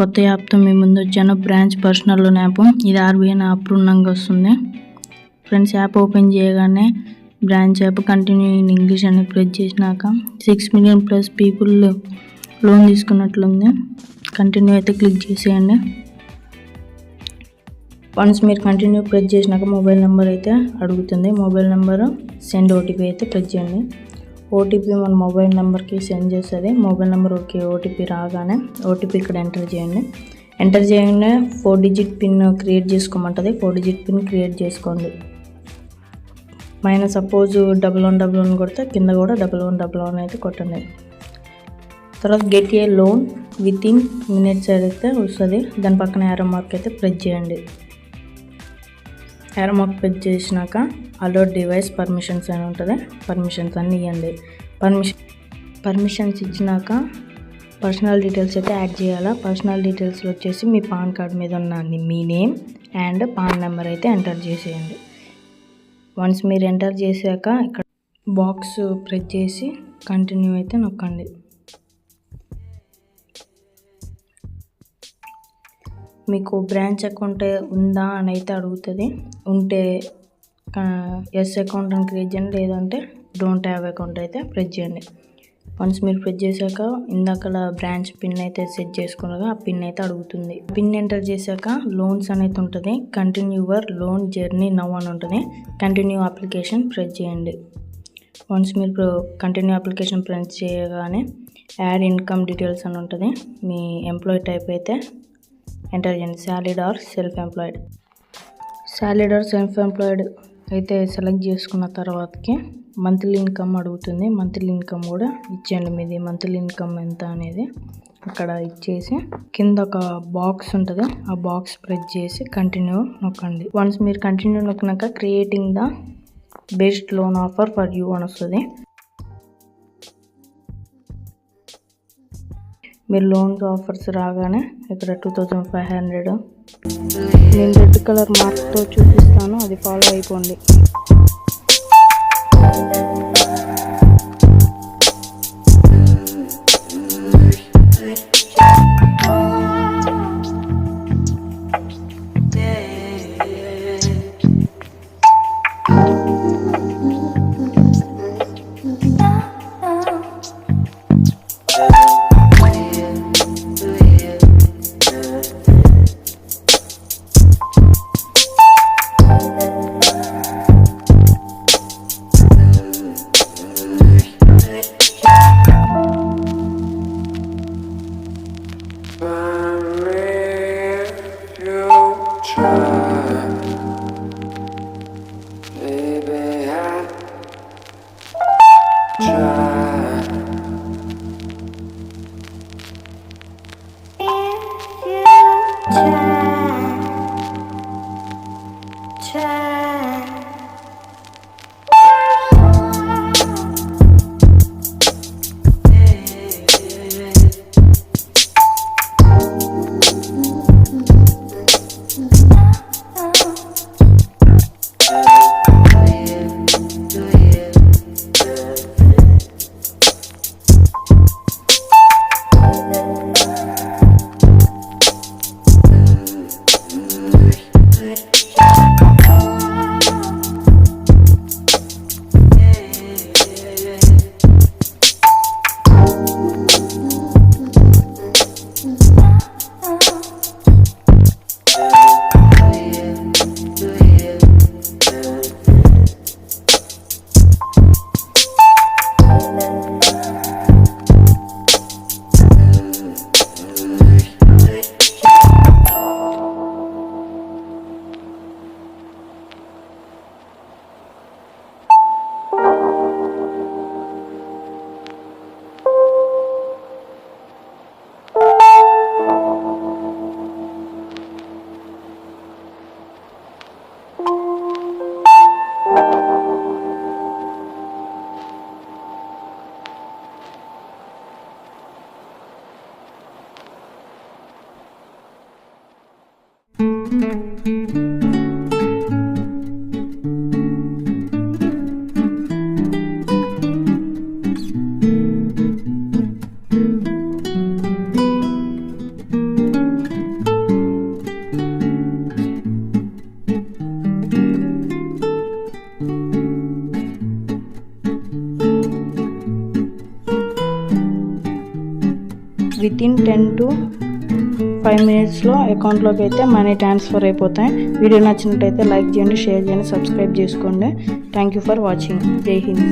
కొత్త యాప్తో మీ ముందు వచ్చాను. Branch personal loan app. ఇది ఆర్బీఐ అప్రూవ్నంగా వస్తుంది. ఫ్రెండ్స్, యాప్ ఓపెన్ చేయగానే branch app continue in English అని ప్రెస్ చేసినాక 6 మిలియన్ ప్లస్ పీపుల్ లోన్ తీసుకున్నట్లుంది. కంటిన్యూ అయితే క్లిక్ చేసేయండి. వన్స్ మీరు కంటిన్యూ ప్రెస్ చేసినాక మొబైల్ నెంబర్ అయితే అడుగుతుంది. మొబైల్ నెంబర్ సెండ్ ఓటీపీ అయితే ప్రెస్ చేయండి. ఓటీపీ మన మొబైల్ నెంబర్కి సెండ్ చేస్తుంది. మొబైల్ నెంబర్ ఓటీపీ రాగానే ఓటీపీ ఇక్కడ ఎంటర్ చేయండి. ఎంటర్ చేయగానే 4 digit pin create చేసుకోమంటుంది. 4 digit pin create చేసుకోండి. పైన సపోజ్ 1111 కొడితే కింద కూడా 1111 అయితే కొట్టండి. తర్వాత get a loan with in minutes అయితే వస్తుంది. దాని పక్కన యారో మార్క్ అయితే ప్రెస్ చేయండి. యారో మార్క్ ప్రెస్ చేసినాక అలో డివైస్ పర్మిషన్స్ అని ఉంటుంది. పర్మిషన్స్ అన్నీ ఇవ్వండి. పర్మిషన్స్ ఇచ్చినాక పర్సనల్ డీటెయిల్స్ అయితే యాడ్ చేయాలా. పర్సనల్ డీటెయిల్స్లో వచ్చేసి మీ పాన్ కార్డ్ మీద ఉన్న మీ నేమ్ అండ్ పాన్ నెంబర్ అయితే ఎంటర్ చేసేయండి. వన్స్ మీరు ఎంటర్ చేశాక ఇక్కడ బాక్స్ ప్రెస్ చేసి కంటిన్యూ అయితే నొక్కండి. మీకు బ్రాంచ్ అకౌంట్ ఉందా అని అయితే అడుగుతుంది. ఉంటే ఎస్ అకౌంట్ అని క్రియేట్ చేయండి, లేదంటే డోంట్ హ్యావ్ అకౌంట్ అయితే ప్రెస్ చేయండి. వన్స్ మీరు ప్రెస్ చేశాక ఇందాక బ్రాంచ్ పిన్ అయితే సెట్ చేసుకున్నాక ఆ పిన్ అయితే అడుగుతుంది. పిన్ ఎంటర్ చేశాక లోన్స్ అనేది ఉంటుంది. Continue your loan journey now అని ఉంటుంది. కంటిన్యూ అప్లికేషన్ ప్రెస్ చేయండి. వన్స్ మీరు కంటిన్యూ అప్లికేషన్ ప్రెస్ చేయగానే యాడ్ ఇన్కమ్ డీటెయిల్స్ అని ఉంటుంది. మీ ఎంప్లాయీ టైప్ అయితే ఎంటర్ చేయండి. Salaried or self employed. Salaried or self employed అయితే సెలెక్ట్ చేసుకున్న తర్వాతకి మంత్లీ ఇన్కమ్ అడుగుతుంది. మంత్లీ ఇన్కమ్ కూడా ఇచ్చేయండి. మీది మంత్లీ ఇన్కమ్ ఎంత అనేది అక్కడ ఇచ్చేసి కింద ఒక బాక్స్ ఉంటుంది. ఆ బాక్స్ ప్రెస్ చేసి కంటిన్యూ నొక్కండి. వన్స్ మీరు కంటిన్యూ నొక్కినాక creating the best loan offer for you అని వస్తుంది. మీరు లోన్స్ ఆఫర్స్ రాగానే ఇక్కడ 2500 నేను రెడ్ కలర్ మార్క్తో చూపిస్తాను, అది ఫాలో అయిపోండి. వితిన్ 10 to 5 minutesలో అకౌంట్లోకి అయితే మనీ ట్రాన్స్ఫర్ అయిపోతాయి. వీడియో నచ్చినట్టయితే లైక్ చేయండి, షేర్ చేయండి, సబ్స్క్రైబ్ చేసుకోండి. Thank you for watching. జై హింద్.